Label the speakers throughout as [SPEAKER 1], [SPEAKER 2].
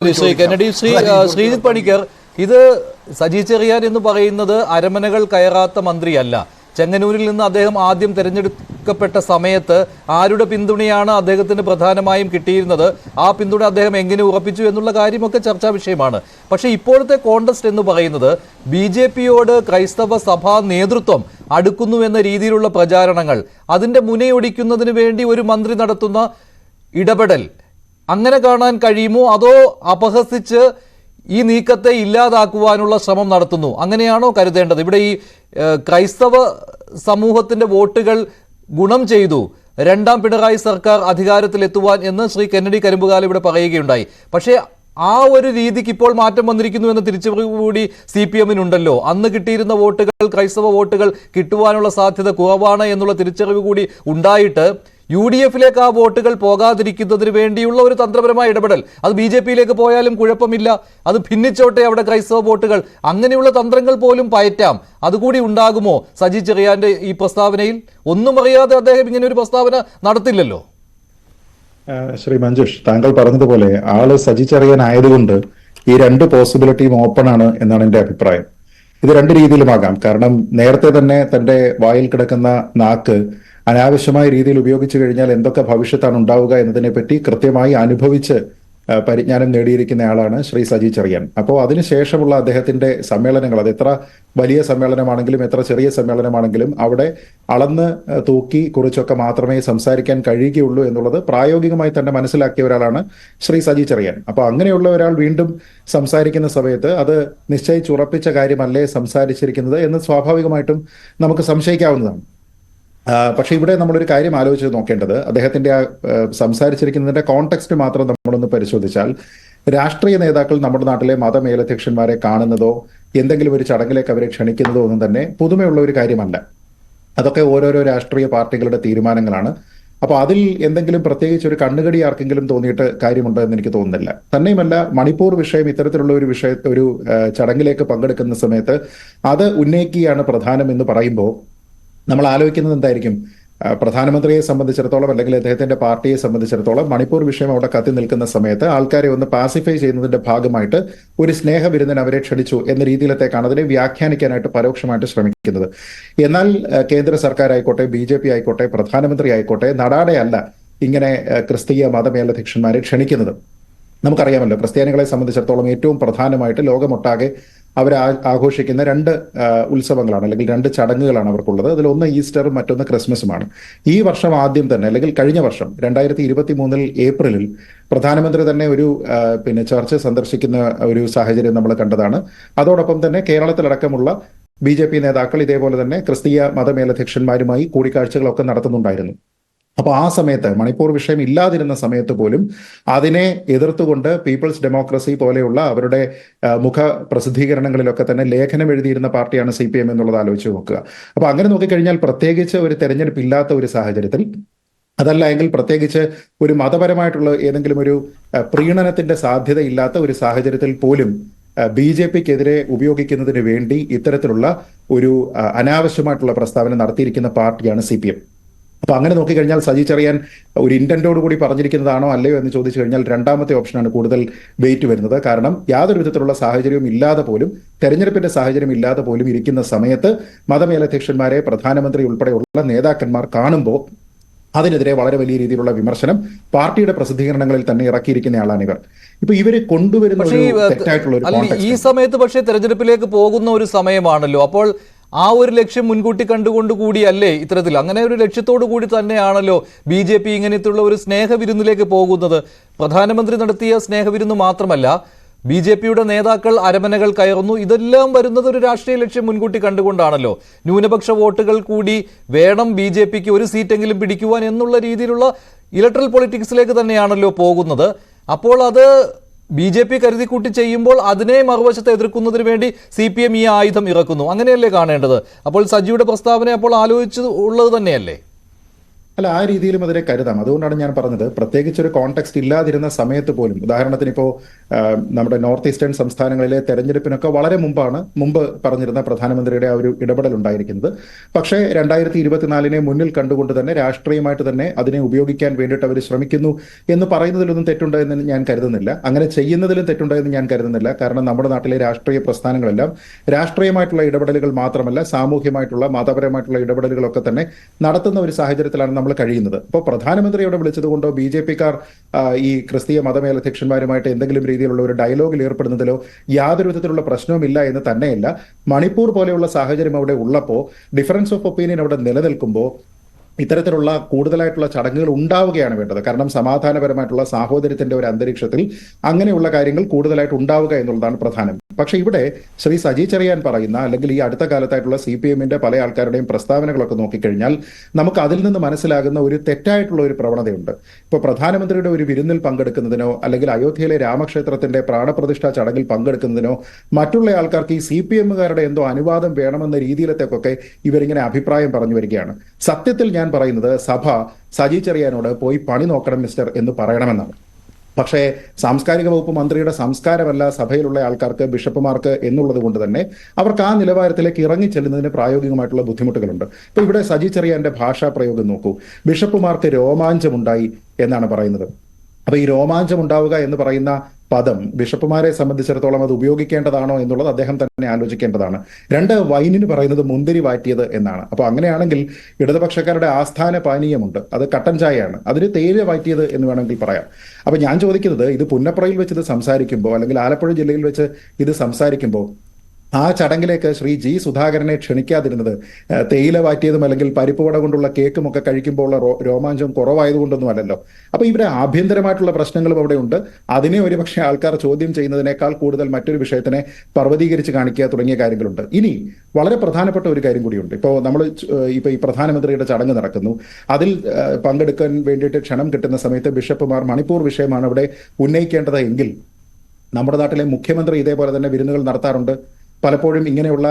[SPEAKER 1] Shri Kennedy, Sreejith Panicker, ഇത് സജി ചെറിയാൻ എന്ന് പറയുന്നത് അരമനകൾ കയറാത്ത മന്ത്രിയല്ല. ചെങ്ങന്നൂരിൽ നിന്ന് അദ്ദേഹം ആദ്യം തെരഞ്ഞെടുക്കപ്പെട്ട സമയത്ത് ആരുടെ പിന്തുണയാണ് അദ്ദേഹത്തിന് പ്രധാനമായും കിട്ടിയിരുന്നത്, ആ പിന്തുണ അദ്ദേഹം എങ്ങനെ ഉറപ്പിച്ചു എന്നുള്ള കാര്യമൊക്കെ ചർച്ചാ വിഷയമാണ്. പക്ഷേ ഇപ്പോഴത്തെ കോൺടെസ്റ്റ് എന്ന് പറയുന്നത് BJP-യോട് ക്രൈസ്തവ സഭാ നേതൃത്വം അടുക്കുന്നു എന്ന രീതിയിലുള്ള പ്രചാരണങ്ങൾ, അതിൻ്റെ മുനയൊടിക്കുന്നതിന് വേണ്ടി ഒരു മന്ത്രി നടത്തുന്ന ഇടപെടൽ, അങ്ങനെ കാണാൻ കഴിയുമോ? അതോ അപഹസിച്ച് ഈ നീക്കത്തെ ഇല്ലാതാക്കുവാനുള്ള ശ്രമം നടത്തുന്നു, അങ്ങനെയാണോ കരുതേണ്ടത്? ഇവിടെ ഈ ക്രൈസ്തവ സമൂഹത്തിന്റെ വോട്ടുകൾ ഗുണം ചെയ്തു രണ്ടാം പിണറായി സർക്കാർ അധികാരത്തിലെത്തുവാൻ എന്ന് ശ്രീ കെന്നഡി കരിമ്പുകാല ഇവിടെ പറയുകയുണ്ടായി. പക്ഷേ ആ ഒരു രീതിക്ക് ഇപ്പോൾ മാറ്റം വന്നിരിക്കുന്നു എന്ന തിരിച്ചറിവ് കൂടി CPM-നുണ്ടല്ലോ. അന്ന് കിട്ടിയിരുന്ന വോട്ടുകൾ, ക്രൈസ്തവ വോട്ടുകൾ കിട്ടുവാനുള്ള സാധ്യത കുറവാണ് എന്നുള്ള തിരിച്ചറിവ് കൂടി ഉണ്ടായിട്ട് UDF-ലേക്ക് ആ വോട്ടുകൾ പോകാതിരിക്കുന്നതിന് വേണ്ടിയുള്ള ഒരു തന്ത്രപരമായ ഇടപെടൽ, അത് BJP-യിലേക്ക് പോയാലും കുഴപ്പമില്ല, അത് ഭിന്നിച്ചോട്ടെ അവിടെ ക്രൈസ്തവ വോട്ടുകൾ, അങ്ങനെയുള്ള തന്ത്രങ്ങൾ പോലും പയറ്റാം. അതുകൂടി ഉണ്ടാകുമോ സജി ചെറിയാന്റെ ഈ പ്രസ്താവനയിൽ? ഒന്നും അറിയാതെ അദ്ദേഹം ഇങ്ങനെ ഒരു പ്രസ്താവന നടത്തില്ലല്ലോ.
[SPEAKER 2] ശ്രീ മഞ്ജുഷ്, താങ്കൾ പറഞ്ഞതുപോലെ ആള് സജി ചെറിയാൻ ആയതുകൊണ്ട് ഈ രണ്ട് പോസിബിലിറ്റിയും ഓപ്പൺ ആണ് എന്നാണ് എന്റെ അഭിപ്രായം. ഇത് രണ്ട് രീതിയിലുമാകാം. കാരണം നേരത്തെ തന്നെ തന്റെ വായിൽ കിടക്കുന്ന നാക്ക് അനാവശ്യമായ രീതിയിൽ ഉപയോഗിച്ചു കഴിഞ്ഞാൽ എന്തൊക്കെ ഭവിഷ്യത്താണ് ഉണ്ടാവുക എന്നതിനെപ്പറ്റി കൃത്യമായി അനുഭവിച്ച് പരിജ്ഞാനം നേടിയിരിക്കുന്ന ആളാണ് ശ്രീ സജി ചെറിയാൻ. അപ്പോൾ അതിനുശേഷമുള്ള അദ്ദേഹത്തിന്റെ സമ്മേളനങ്ങൾ, അത് എത്ര വലിയ സമ്മേളനമാണെങ്കിലും എത്ര ചെറിയ സമ്മേളനമാണെങ്കിലും അവിടെ അളന്ന് തൂക്കി കുറിച്ചൊക്കെ മാത്രമേ സംസാരിക്കാൻ കഴിയുകയുള്ളൂ എന്നുള്ളത് പ്രായോഗികമായി തന്നെ മനസ്സിലാക്കിയ ഒരാളാണ് ശ്രീ സജി ചെറിയാൻ. അപ്പോൾ അങ്ങനെയുള്ള ഒരാൾ വീണ്ടും സംസാരിക്കുന്ന സമയത്ത് അത് നിശ്ചയിച്ചുറപ്പിച്ച കാര്യമല്ലേ സംസാരിച്ചിരിക്കുന്നത് എന്ന് സ്വാഭാവികമായിട്ടും നമുക്ക് സംശയിക്കാവുന്നതാണ്. പക്ഷെ ഇവിടെ നമ്മളൊരു കാര്യം ആലോചിച്ച് നോക്കേണ്ടത്, അദ്ദേഹത്തിന്റെ സംസാരിച്ചിരിക്കുന്നതിന്റെ കോണ്ടെക്സ്റ്റ് മാത്രം നമ്മളൊന്ന് പരിശോധിച്ചാൽ, രാഷ്ട്രീയ നേതാക്കൾ നമ്മുടെ നാട്ടിലെ മതമേലധ്യക്ഷന്മാരെ കാണുന്നതോ എന്തെങ്കിലും ഒരു ചടങ്ങിലേക്ക് അവരെ ക്ഷണിക്കുന്നതോ ഒന്നും തന്നെ പുതുമയുള്ള ഒരു കാര്യമല്ല. അതൊക്കെ ഓരോരോ രാഷ്ട്രീയ പാർട്ടികളുടെ തീരുമാനങ്ങളാണ്. അപ്പൊ അതിൽ എന്തെങ്കിലും പ്രത്യേകിച്ച് ഒരു കണ്ണുകടി ആർക്കെങ്കിലും തോന്നിയിട്ട് കാര്യമുണ്ടോ എന്ന് എനിക്ക് തോന്നുന്നില്ല. തന്നെയുമല്ല, മണിപ്പൂർ വിഷയം ഇത്തരത്തിലുള്ള ഒരു ചടങ്ങിലേക്ക് പങ്കെടുക്കുന്ന സമയത്ത് അത് ഉന്നയിക്കുകയാണ് പ്രധാനം എന്ന് പറയുമ്പോൾ നമ്മൾ ആലോചിക്കുന്നത് എന്തായിരിക്കും? പ്രധാനമന്ത്രിയെ സംബന്ധിച്ചിടത്തോളം അല്ലെങ്കിൽ അദ്ദേഹത്തിന്റെ പാർട്ടിയെ സംബന്ധിച്ചിടത്തോളം മണിപ്പൂർ വിഷയം അവിടെ കത്തി നിൽക്കുന്ന സമയത്ത് ആൾക്കാരെ ഒന്ന് പാസിഫൈ ചെയ്യുന്നതിന്റെ ഭാഗമായിട്ട് ഒരു സ്നേഹവിരുന്നിന് അവരെ ക്ഷണിച്ചു എന്ന രീതിയിലത്തേക്കാണ് അതിനെ വ്യാഖ്യാനിക്കാനായിട്ട് പരോക്ഷമായിട്ട് ശ്രമിക്കുന്നത്. എന്നാൽ കേന്ദ്ര സർക്കാർ ആയിക്കോട്ടെ, BJP ആയിക്കോട്ടെ, പ്രധാനമന്ത്രി ആയിക്കോട്ടെ, നടാടെയല്ല ഇങ്ങനെ ക്രിസ്തീയ മതമേലധ്യക്ഷന്മാരെ ക്ഷണിക്കുന്നത്. നമുക്കറിയാമല്ലോ, ക്രിസ്ത്യാനികളെ സംബന്ധിച്ചിടത്തോളം ഏറ്റവും പ്രധാനമായിട്ട് ലോകമൊട്ടാകെ അവർ ആഘോഷിക്കുന്ന രണ്ട് ഉത്സവങ്ങളാണ് അല്ലെങ്കിൽ രണ്ട് ചടങ്ങുകളാണ് അവർക്കുള്ളത്. അതിലൊന്ന് ഈസ്റ്ററും മറ്റൊന്ന് ക്രിസ്മസുമാണ്. ഈ വർഷം ആദ്യം തന്നെ, അല്ലെങ്കിൽ കഴിഞ്ഞ വർഷം 2023 ഏപ്രിലിൽ പ്രധാനമന്ത്രി തന്നെ ഒരു ചർച്ച് സന്ദർശിക്കുന്ന ഒരു സാഹചര്യം നമ്മൾ കണ്ടതാണ്. അതോടൊപ്പം തന്നെ കേരളത്തിലടക്കമുള്ള BJP നേതാക്കൾ ഇതേപോലെ തന്നെ ക്രിസ്തീയ മതമേലധ്യക്ഷന്മാരുമായി കൂടിക്കാഴ്ചകളൊക്കെ നടത്തുന്നുണ്ടായിരുന്നു. അപ്പോൾ ആ സമയത്ത് മണിപ്പൂർ വിഷയം ഇല്ലാതിരുന്ന സമയത്ത് പോലും അതിനെ എതിർത്തുകൊണ്ട് പീപ്പിൾസ് ഡെമോക്രസി പോലെയുള്ള അവരുടെ മുഖ പ്രസിദ്ധീകരണങ്ങളിലൊക്കെ തന്നെ ലേഖനം എഴുതിയിരുന്ന പാർട്ടിയാണ് CPM എന്നുള്ളത് ആലോചിച്ച് നോക്കുക. അപ്പോൾ അങ്ങനെ നോക്കിക്കഴിഞ്ഞാൽ പ്രത്യേകിച്ച് ഒരു തെരഞ്ഞെടുപ്പ് ഇല്ലാത്ത ഒരു സാഹചര്യത്തിൽ, അതല്ല എങ്കിൽ പ്രത്യേകിച്ച് ഒരു മതപരമായിട്ടുള്ള ഏതെങ്കിലും ഒരു പ്രീണനത്തിന്റെ സാധ്യതയില്ലാത്ത ഒരു സാഹചര്യത്തിൽ പോലും BJP-ക്കെതിരെ ഉപയോഗിക്കുന്നതിന് വേണ്ടി ഇത്തരത്തിലുള്ള ഒരു അനാവശ്യമായിട്ടുള്ള പ്രസ്താവന നടത്തിയിരിക്കുന്ന പാർട്ടിയാണ് CPM. അപ്പൊ അങ്ങനെ നോക്കിക്കഴിഞ്ഞാൽ സജി ചെറിയാൻ ഒരു ഇന്റന്റോട് കൂടി പറഞ്ഞിരിക്കുന്നതാണോ അല്ലയോ എന്ന് ചോദിച്ചു കഴിഞ്ഞാൽ രണ്ടാമത്തെ ഓപ്ഷനാണ് കൂടുതൽ വെയിറ്റ് വരുന്നത്. കാരണം യാതൊരു വിധത്തിലുള്ള സാഹചര്യവും ഇല്ലാതെ പോലും, തെരഞ്ഞെടുപ്പിന്റെ സാഹചര്യം ഇല്ലാതെ പോലും ഇരിക്കുന്ന സമയത്ത് മതമേലധ്യക്ഷന്മാരെ പ്രധാനമന്ത്രി ഉൾപ്പെടെയുള്ള നേതാക്കന്മാർ കാണുമ്പോൾ അതിനെതിരെ വളരെ വലിയ രീതിയിലുള്ള വിമർശനം പാർട്ടിയുടെ പ്രസിദ്ധീകരണങ്ങളിൽ തന്നെ ഇറക്കിയിരിക്കുന്ന ആളാണ് ഇവർ. ഇപ്പൊ ഇവര് കൊണ്ടുവരുന്ന തെറ്റായിട്ടുള്ള ഒരു
[SPEAKER 1] ഈ സമയത്ത് പക്ഷേ തെരഞ്ഞെടുപ്പിലേക്ക് പോകുന്ന ഒരു സമയമാണല്ലോ. അപ്പോൾ ആ ഒരു ലക്ഷ്യം മുൻകൂട്ടി കണ്ടുകൊണ്ടുകൂടിയല്ലേ ഇത്തരത്തിൽ, അങ്ങനെ ഒരു ലക്ഷ്യത്തോടു കൂടി തന്നെയാണല്ലോ BJP ഇങ്ങനത്തുള്ള ഒരു സ്നേഹവിരുന്നിലേക്ക് പോകുന്നത്. പ്രധാനമന്ത്രി നടത്തിയ സ്നേഹവിരുന്ന് മാത്രമല്ല, BJP-യുടെ നേതാക്കൾ അരമനകൾ കയറുന്നു, ഇതെല്ലാം വരുന്നത് ഒരു രാഷ്ട്രീയ ലക്ഷ്യം മുൻകൂട്ടി കണ്ടുകൊണ്ടാണല്ലോ. ന്യൂനപക്ഷ വോട്ടുകൾ കൂടി വേണം BJP-ക്ക് ഒരു സീറ്റെങ്കിലും പിടിക്കുവാൻ എന്നുള്ള രീതിയിലുള്ള ഇലക്ട്രൽ പൊളിറ്റിക്സിലേക്ക് തന്നെയാണല്ലോ പോകുന്നത്. അപ്പോൾ അത് BJP കരുതിക്കൂട്ടി ചെയ്യുമ്പോൾ അതിനെ മറുവശത്ത് എതിർക്കുന്നതിന് വേണ്ടി CPM ഈ ആയുധം ഇറക്കുന്നു, അങ്ങനെയല്ലേ കാണേണ്ടത്? അപ്പോൾ സജിയുടെ പ്രസ്താവന അപ്പോൾ ആലോചിച്ച് ഉള്ളത് തന്നെയല്ലേ?
[SPEAKER 2] അല്ല, ആ രീതിയിലും അതിനെ കരുതാം. അതുകൊണ്ടാണ് ഞാൻ പറഞ്ഞത്, പ്രത്യേകിച്ച് ഒരു കോണ്ടെക്സ്റ്റ് ഇല്ലാതിരുന്ന സമയത്ത് പോലും, ഉദാഹരണത്തിന് ഇപ്പോൾ നമ്മുടെ നോർത്ത് ഈസ്റ്റേൺ സംസ്ഥാനങ്ങളിലെ തെരഞ്ഞെടുപ്പിനൊക്കെ വളരെ മുമ്പ് പറഞ്ഞിരുന്ന പ്രധാനമന്ത്രിയുടെ ആ ഒരു ഇടപെടൽ ഉണ്ടായിരിക്കുന്നത്. പക്ഷേ 2024 മുന്നിൽ കണ്ടുകൊണ്ട് തന്നെ രാഷ്ട്രീയമായിട്ട് തന്നെ അതിനെ ഉപയോഗിക്കാൻ വേണ്ടിയിട്ട് അവർ ശ്രമിക്കുന്നു എന്ന് പറയുന്നതിലൊന്നും തെറ്റുണ്ട് എന്ന് ഞാൻ കരുതുന്നില്ല. അങ്ങനെ ചെയ്യുന്നതിലും തെറ്റുണ്ട് എന്ന് ഞാൻ കരുതുന്നില്ല. കാരണം നമ്മുടെ നാട്ടിലെ രാഷ്ട്രീയ പ്രസ്ഥാനങ്ങളെല്ലാം രാഷ്ട്രീയമായിട്ടുള്ള ഇടപെടലുകൾ മാത്രമല്ല, സാമൂഹ്യമായിട്ടുള്ള മതപരമായിട്ടുള്ള ഇടപെടലുകളൊക്കെ തന്നെ നടത്തുന്ന ഒരു സാഹചര്യത്തിലാണ് നമ്മൾ കഴിയുന്നത്. അപ്പോൾ പ്രധാനമന്ത്രി അവിടെ വിളിച്ചതുകൊണ്ടോ BJP-ക്കാർ ഈ ക്രിസ്തീയ മതമേലധ്യക്ഷന്മാരുമായിട്ട് എന്തെങ്കിലും രീതിയിലുള്ള ഒരു ഡയലോഗിൽ ഏർപ്പെടുന്നതിലോ യാതൊരു വിധത്തിലുള്ള പ്രശ്നവുമില്ല എന്ന് തന്നെയല്ല, മണിപ്പൂർ പോലെയുള്ള സാഹചര്യം അവിടെ ഉള്ളപ്പോൾ, ഡിഫറൻസ് ഓഫ് ഒപ്പീനിയൻ അവിടെ നിലനിൽക്കുമ്പോൾ ഇത്തരത്തിലുള്ള കൂടുതലായിട്ടുള്ള ചടങ്ങുകൾ ഉണ്ടാവുകയാണ് വേണ്ടത്. കാരണം സമാധാനപരമായിട്ടുള്ള സാഹോദര്യത്തിന്റെ ഒരു അന്തരീക്ഷത്തിൽ അങ്ങനെയുള്ള കാര്യങ്ങൾ കൂടുതലായിട്ട് ഉണ്ടാവുക എന്നുള്ളതാണ് പ്രധാനം. പക്ഷെ ഇവിടെ ശ്രീ സജി ചെറിയാൻ പറയുന്ന, അല്ലെങ്കിൽ ഈ അടുത്ത കാലത്തായിട്ടുള്ള CPM-ന്റെ പല ആൾക്കാരുടെയും പ്രസ്താവനകളൊക്കെ നോക്കിക്കഴിഞ്ഞാൽ നമുക്ക് അതിൽ നിന്ന് മനസ്സിലാകുന്ന ഒരു തെറ്റായിട്ടുള്ള ഒരു പ്രവണതയുണ്ട്. ഇപ്പോൾ പ്രധാനമന്ത്രിയുടെ ഒരു വിരുന്നിൽ പങ്കെടുക്കുന്നതിനോ അല്ലെങ്കിൽ അയോധ്യയിലെ രാമക്ഷേത്രത്തിന്റെ പ്രാണപ്രതിഷ്ഠാ ചടങ്ങിൽ പങ്കെടുക്കുന്നതിനോ മറ്റുള്ള ആൾക്കാർക്ക് ഈ CPM-കാരുടെ എന്തോ അനുവാദം വേണമെന്ന രീതിയിലത്തേക്കൊക്കെ ഇവരിങ്ങനെ അഭിപ്രായം പറഞ്ഞു വരികയാണ്. സത്യത്തിൽ ഞാൻ പറയുന്നത്, സഭ സജി ചെറിയാനോട് പോയി പണി നോക്കണം മിസ്റ്റർ എന്ന് പറയണമെന്നാണ്. പക്ഷേ സാംസ്കാരിക വകുപ്പ് മന്ത്രിയുടെ സംസ്കാരമല്ല സഭയിലുള്ള ആൾക്കാർക്ക്, ബിഷപ്പുമാർക്ക് എന്നുള്ളത് കൊണ്ട് തന്നെ അവർക്ക് ആ നിലവാരത്തിലേക്ക് ഇറങ്ങി ചെല്ലുന്നതിന് പ്രായോഗികമായിട്ടുള്ള ബുദ്ധിമുട്ടുകളുണ്ട്. ഇപ്പൊ ഇവിടെ സജി ചെറിയാന്റെ ഭാഷാ പ്രയോഗം നോക്കൂ. ബിഷപ്പുമാർക്ക് രോമാഞ്ചമുണ്ടായി എന്നാണ് പറയുന്നത്. അപ്പൊ ഈ രോമാഞ്ചം ഉണ്ടാവുക എന്ന് പറയുന്ന പദം ബിഷപ്പുമാരെ സംബന്ധിച്ചിടത്തോളം അത് ഉപയോഗിക്കേണ്ടതാണോ എന്നുള്ളത് അദ്ദേഹം തന്നെ ആലോചിക്കേണ്ടതാണ്. രണ്ട്, വൈനിന് പറയുന്നത് മുന്തിരി വാറ്റിയത് എന്നാണ്. അപ്പൊ അങ്ങനെയാണെങ്കിൽ ഇടതുപക്ഷക്കാരുടെ ആസ്ഥാന പാനീയമുണ്ട്, അത് കട്ടൻ ചായയാണ്, അതിന് തേയില വാറ്റിയത് എന്ന് വേണമെങ്കിൽ പറയാം. അപ്പൊ ഞാൻ ചോദിക്കുന്നത്, ഇത് പുന്നപ്രയിൽ വെച്ച് ഇത് സംസാരിക്കുമ്പോൾ അല്ലെങ്കിൽ ആലപ്പുഴ ജില്ലയിൽ വെച്ച് ഇത് സംസാരിക്കുമ്പോൾ ആ ചടങ്ങിലേക്ക് ശ്രീ G. സുധാകരനെ ക്ഷണിക്കാതിരുന്നത് തേയില വാറ്റിയതും അല്ലെങ്കിൽ പരിപ്പുവട കൊണ്ടുള്ള കേക്കും ഒക്കെ കഴിക്കുമ്പോൾ ഉള്ള രോമാഞ്ചം കുറവായതുകൊണ്ടൊന്നും അല്ലല്ലോ. അപ്പൊ ഇവിടെ ആഭ്യന്തരമായിട്ടുള്ള പ്രശ്നങ്ങളും അവിടെ ഉണ്ട്. അതിനെ ഒരുപക്ഷെ ആൾക്കാർ ചോദ്യം ചെയ്യുന്നതിനേക്കാൾ കൂടുതൽ മറ്റൊരു വിഷയത്തിനെ പർവ്വതീകരിച്ച് കാണിക്കുക തുടങ്ങിയ കാര്യങ്ങളുണ്ട്. ഇനി വളരെ പ്രധാനപ്പെട്ട ഒരു കാര്യം കൂടിയുണ്ട്. ഇപ്പോൾ നമ്മൾ ഈ പ്രധാനമന്ത്രിയുടെ ചടങ്ങ് നടക്കുന്നു, അതിൽ പങ്കെടുക്കാൻ വേണ്ടിയിട്ട് ക്ഷണം കിട്ടുന്ന സമയത്ത് ബിഷപ്പുമാർ മണിപ്പൂർ വിഷയമാണ് അവിടെ ഉന്നയിക്കേണ്ടത് എങ്കിൽ നമ്മുടെ നാട്ടിലെ മുഖ്യമന്ത്രി ഇതേപോലെ തന്നെ വിരുന്നുകൾ നടത്താറുണ്ട്. പലപ്പോഴും ഇങ്ങനെയുള്ള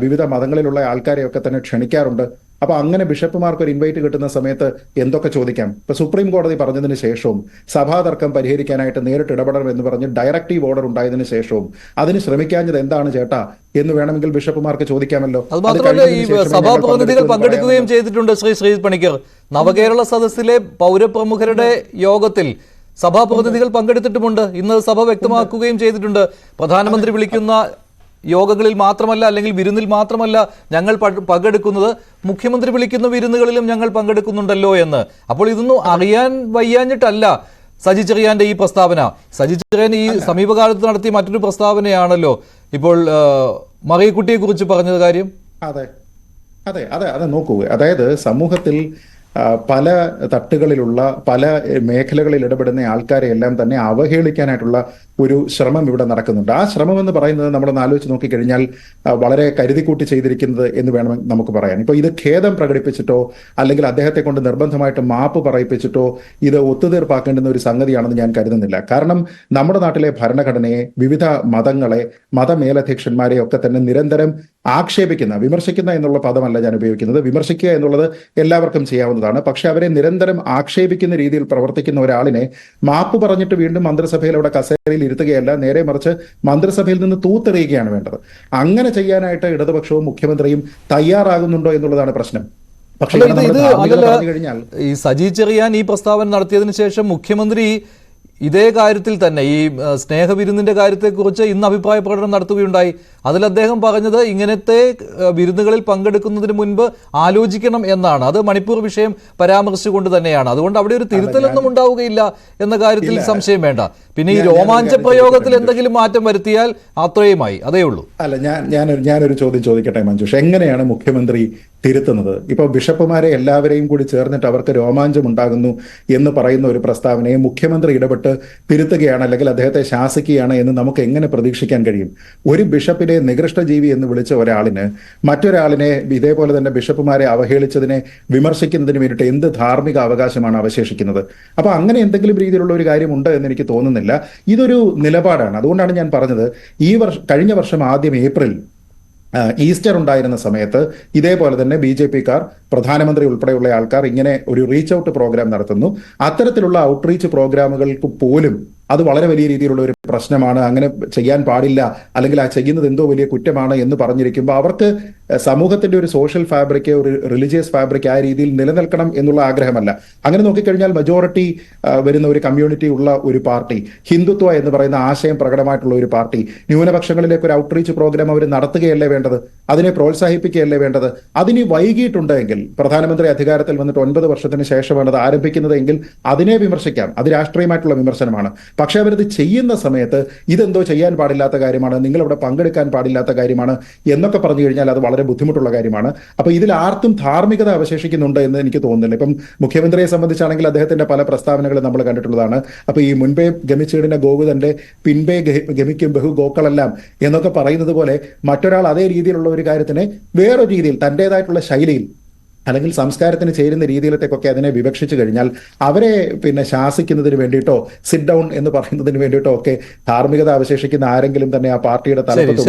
[SPEAKER 2] വിവിധ മതങ്ങളിലുള്ള ആൾക്കാരെയൊക്കെ തന്നെ ക്ഷണിക്കാറുണ്ട്. അപ്പൊ അങ്ങനെ ബിഷപ്പുമാർക്ക് ഒരു ഇൻവൈറ്റ് കിട്ടുന്ന സമയത്ത് എന്തൊക്കെ ചോദിക്കാം? ഇപ്പൊ സുപ്രീം കോടതി പറഞ്ഞതിന് ശേഷവും സഭാതർക്കം പരിഹരിക്കാനായിട്ട് നേരിട്ട് ഇടപെടണം എന്ന് പറഞ്ഞ് ഡയറക്റ്റീവ് ഓർഡർ ഉണ്ടായതിനു ശേഷവും അതിന് ശ്രമിക്കാഞ്ഞത് എന്താണ് ചേട്ടാ എന്ന് വേണമെങ്കിൽ ബിഷപ്പുമാർക്ക് ചോദിക്കാമല്ലോ.
[SPEAKER 1] അത് മാത്രമല്ല, ഈ സഭാപ്രതിനിധികൾ പങ്കെടുക്കുകയും ചെയ്തിട്ടുണ്ട്. ശ്രീജിത്ത് പണിക്കർ, നവകേരള സദസ്സിലെ പൗരപ്രമുഖരുടെ യോഗത്തിൽ സഭാപ്രതിനിധികൾ പങ്കെടുത്തിട്ടുമുണ്ട്. ഇന്ന് സഭ വ്യക്തമാക്കുകയും ചെയ്തിട്ടുണ്ട്, പ്രധാനമന്ത്രി വിളിക്കുന്ന യോഗങ്ങളിൽ മാത്രമല്ല, അല്ലെങ്കിൽ വിരുന്നിൽ മാത്രമല്ല ഞങ്ങൾ പങ്കെടുക്കുന്നത്, മുഖ്യമന്ത്രി വിളിക്കുന്ന വിരുന്നുകളിലും ഞങ്ങൾ പങ്കെടുക്കുന്നുണ്ടല്ലോ എന്ന്. അപ്പോൾ ഇതൊന്നും അറിയാൻ വയ്യാഞ്ഞിട്ടല്ല സജി ചെറിയാന്റെ ഈ പ്രസ്താവന. സജി ചെറിയാൻ ഈ സമീപകാലത്ത് നടത്തിയ മറ്റൊരു പ്രസ്താവനയാണല്ലോ ഇപ്പോൾ മറിയക്കുട്ടിയെ കുറിച്ച് പറഞ്ഞത് കാര്യം.
[SPEAKER 2] അതെ അതെ അതെ അതെ നോക്കൂ, അതായത് സമൂഹത്തിൽ പല തട്ടുകളിലുള്ള പല മേഖലകളിൽ ഇടപെടുന്ന ആൾക്കാരെ എല്ലാം തന്നെ അവഹേളിക്കാനായിട്ടുള്ള ഒരു ശ്രമം ഇവിടെ നടക്കുന്നുണ്ട്. ആ ശ്രമം എന്ന് പറയുന്നത് നമ്മളൊന്ന് ആലോചിച്ച് നോക്കിക്കഴിഞ്ഞാൽ വളരെ കരുതിക്കൂട്ടി ചെയ്തിരിക്കുന്നത് എന്ന് വേണം നമുക്ക് പറയാൻ. ഇപ്പൊ ഇത് ഖേദം പ്രകടിപ്പിച്ചിട്ടോ അല്ലെങ്കിൽ അദ്ദേഹത്തെ കൊണ്ട് നിർബന്ധമായിട്ട് മാപ്പ് പറയിപ്പിച്ചിട്ടോ ഇത് ഒത്തുതീർപ്പാക്കേണ്ടുന്ന ഒരു സംഗതിയാണെന്ന് ഞാൻ കരുതുന്നില്ല. കാരണം നമ്മുടെ നാട്ടിലെ ഭരണഘടനയെ, വിവിധ മതങ്ങളെ, മതമേലധ്യക്ഷന്മാരെ ഒക്കെ തന്നെ നിരന്തരം ആക്ഷേപിക്കുന്ന, വിമർശിക്കുന്ന എന്നുള്ള പദമല്ല ഞാൻ ഉപയോഗിക്കുന്നത്. വിമർശിക്കുക എന്നുള്ളത് എല്ലാവർക്കും ചെയ്യാവുന്നതാണ്. പക്ഷെ അവരെ നിരന്തരം ആക്ഷേപിക്കുന്ന രീതിയിൽ പ്രവർത്തിക്കുന്ന ഒരാളിനെ മാപ്പ് പറഞ്ഞിട്ട് വീണ്ടും മന്ത്രിസഭയിൽ അവിടെ കസേരയിൽ ഇരുത്തുകയല്ല, നേരെ മറിച്ച് മന്ത്രിസഭയിൽ നിന്ന് തൂത്തെറിയുകയാണ് വേണ്ടത്. അങ്ങനെ ചെയ്യാനായിട്ട് ഇടതുപക്ഷവും മുഖ്യമന്ത്രിയും തയ്യാറാകുന്നുണ്ടോ എന്നുള്ളതാണ് പ്രശ്നം. പക്ഷേ
[SPEAKER 1] ഈ സജി ചെറിയാൻ ഈ പ്രസ്താവന നടത്തിയതിനു ശേഷം മുഖ്യമന്ത്രി ഇതേ കാര്യത്തിൽ തന്നെ, ഈ സ്നേഹവിരുന്നിന്റെ കാര്യത്തെക്കുറിച്ച് ഇന്ന് അഭിപ്രായ പ്രകടനം നടത്തുകയുണ്ടായി. അതിൽ അദ്ദേഹം പറഞ്ഞത് ഇങ്ങനത്തെ വിരുന്നുകളിൽ പങ്കെടുക്കുന്നതിന് മുൻപ് ആലോചിക്കണം എന്നാണ്. അത് മണിപ്പൂർ വിഷയം പരാമർശിച്ചുകൊണ്ട് തന്നെയാണ്. അതുകൊണ്ട് അവിടെ ഒരു തിരുത്തലൊന്നും ഉണ്ടാവുകയില്ല എന്ന കാര്യത്തിൽ സംശയം വേണ്ട. പിന്നെ ഈ രോമാഞ്ച പ്രയോഗത്തിൽ എന്തെങ്കിലും മാറ്റം വരുത്തിയാൽ അത്രയുമായി, അതേ ഉള്ളൂ.
[SPEAKER 2] അല്ല, ഞാനൊരു ചോദ്യം ചോദിക്കട്ടെ മഞ്ജുഷ്, എങ്ങനെയാണ് മുഖ്യമന്ത്രി തിരുത്തുന്നത്? ഇപ്പൊ ബിഷപ്പുമാരെ എല്ലാവരെയും കൂടി ചേർന്നിട്ട് അവർക്ക് രോമാഞ്ചം ഉണ്ടാകുന്നു എന്ന് പറയുന്ന ഒരു പ്രസ്താവനയെ മുഖ്യമന്ത്രി ഇടപെട്ട് തിരുത്തുകയാണ് അല്ലെങ്കിൽ അദ്ദേഹത്തെ ശാസിക്കുകയാണ് എന്ന് നമുക്ക് എങ്ങനെ പ്രതീക്ഷിക്കാൻ കഴിയും? ഒരു ബിഷപ്പിനെ നികൃഷ്ടജീവി എന്ന് വിളിച്ച ഒരാളിന് മറ്റൊരാളിനെ ഇതേപോലെ തന്നെ ബിഷപ്പുമാരെ അവഹേളിച്ചതിനെ വിമർശിക്കുന്നതിന് വേണ്ടിയിട്ട് എന്ത് ധാർമ്മിക അവകാശമാണ് അവശേഷിക്കുന്നത്? അപ്പൊ അങ്ങനെ എന്തെങ്കിലും രീതിയിലുള്ള ഒരു കാര്യമുണ്ട് എന്ന് എനിക്ക് തോന്നുന്നില്ല. ഇതൊരു നിലപാടാണ്. അതുകൊണ്ടാണ് ഞാൻ പറഞ്ഞത്, കഴിഞ്ഞ വർഷം ആദ്യം ഏപ്രിൽ ഈസ്റ്റർ ഉണ്ടായിരുന്ന സമയത്ത് ഇതേപോലെ തന്നെ BJP-ക്കാർ പ്രധാനമന്ത്രി ഉൾപ്പെടെയുള്ള ആൾക്കാർ ഇങ്ങനെ ഒരു റീച്ച് ഔട്ട് പ്രോഗ്രാം നടത്തുന്നു. അത്തരത്തിലുള്ള ഔട്ട്റീച്ച് പ്രോഗ്രാമുകൾക്ക് പോലും അത് വളരെ വലിയ രീതിയിലുള്ള ഒരു പ്രശ്നമാണ്, അങ്ങനെ ചെയ്യാൻ പാടില്ല, അല്ലെങ്കിൽ ആ ചെയ്യുന്നത് എന്തോ വലിയ കുറ്റമാണ് എന്ന് പറഞ്ഞിരിക്കുമ്പോൾ അവർക്ക് സമൂഹത്തിന്റെ ഒരു സോഷ്യൽ ഫാബ്രിക്, ഒരു റിലീജിയസ് ഫാബ്രിക് ആ രീതിയിൽ നിലനിൽക്കണം എന്നുള്ള ആഗ്രഹമല്ല. അങ്ങനെ നോക്കിക്കഴിഞ്ഞാൽ മെജോറിറ്റി വരുന്ന ഒരു കമ്മ്യൂണിറ്റി ഉള്ള ഒരു പാർട്ടി, ഹിന്ദുത്വ എന്ന് പറയുന്ന ആശയം പ്രകടമായിട്ടുള്ള ഒരു പാർട്ടി, ന്യൂനപക്ഷങ്ങളിലേക്ക് ഒരു ഔട്ട്റീച്ച് പ്രോഗ്രാം അവർ നടത്തുകയല്ലേ വേണ്ടത്, അതിനെ പ്രോത്സാഹിപ്പിക്കുകയല്ലേ വേണ്ടത്. അതിന് വൈകിട്ടുണ്ടെങ്കിൽ, പ്രധാനമന്ത്രി അധികാരത്തിൽ വന്നിട്ട് 9 വർഷത്തിന് ശേഷമാണ് അത് ആരംഭിക്കുന്നത് എങ്കിൽ അതിനെ വിമർശിക്കാം, അത് രാഷ്ട്രീയമായിട്ടുള്ള വിമർശനമാണ്. പക്ഷെ അവരത് ചെയ്യുന്ന സമയത്ത് ഇതെന്തോ ചെയ്യാൻ പാടില്ലാത്ത കാര്യമാണ്, നിങ്ങൾ അവിടെ പങ്കെടുക്കാൻ പാടില്ലാത്ത കാര്യമാണ് എന്നൊക്കെ പറഞ്ഞു കഴിഞ്ഞാൽ അത് വളരെ ബുദ്ധിമുട്ടുള്ള കാര്യമാണ്. അപ്പൊ ഇതിൽ ആർക്കും ധാർമ്മികത അവശേഷിക്കുന്നുണ്ട് എന്ന് എനിക്ക് തോന്നുന്നില്ല. ഇപ്പം മുഖ്യമന്ത്രിയെ സംബന്ധിച്ചാണെങ്കിൽ അദ്ദേഹത്തിന്റെ പല പ്രസ്താവനകളും നമ്മൾ കണ്ടിട്ടുള്ളതാണ്. അപ്പൊ ഈ മുൻപേ ഗമിച്ചിടുന്ന ഗോകുതന്റെ പിൻപേ ഗമിക്കും ബഹു ഗോക്കളെല്ലാം എന്നൊക്കെ പറയുന്നത് പോലെ മറ്റൊരാൾ അതേ രീതിയിലുള്ള ഒരു കാര്യത്തിനെ വേറൊരു രീതിയിൽ തന്റേതായിട്ടുള്ള ശൈലിയിൽ അല്ലെങ്കിൽ സംസ്കാരത്തിന് ചേരുന്ന രീതിയിലത്തേക്കൊക്കെ അതിനെ വിവക്ഷിച്ചു കഴിഞ്ഞാൽ അവരെ ശാസിക്കുന്നതിന് വേണ്ടിയിട്ടോ സിറ്റ് ഡൗൺ എന്ന് പറയുന്നതിന് വേണ്ടിയിട്ടോ ഒക്കെ ധാർമ്മികത അവശേഷിക്കുന്ന ആരെങ്കിലും തന്നെ ആ പാർട്ടിയുടെ തലപ്പത്ത്